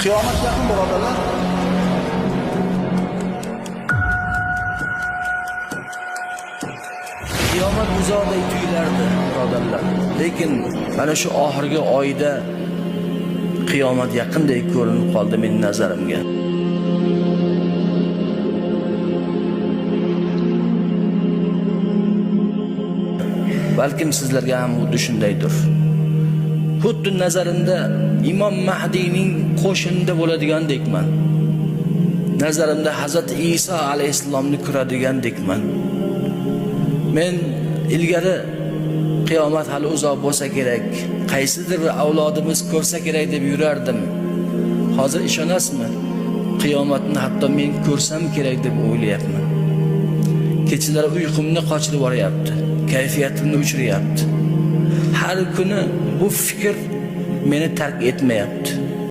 Qiyomat yaqin birodarlar. Qiyomat uzoqday tuyulardi birodarlar. Lekin mana shu oxirgi oyda qiyomat yaqinday ko'rinib qoldi mening nazarimga. Balkim sizlarga ham xuddi shundaydir. Xuddi nazarimda Imom Mahdiyning qo'shinida bo'ladigandekman. Nazarimda Hazrat Iso alayhisalomni ko'radigandekman. Men ilgari qiyomat hali uzoq bo'lsa kerak, qaysidir bir avlodimiz ko'rsa kerak deb yurardim. Hozir ishonasizmi? Qiyomatni hatto men ko'rsam kerak deb o'ylayapman. Kechalari uyqumni qochirib boryapti, kayfiyatimni o'chiryapti. Har kuni bu fikr meni tark etmayapti.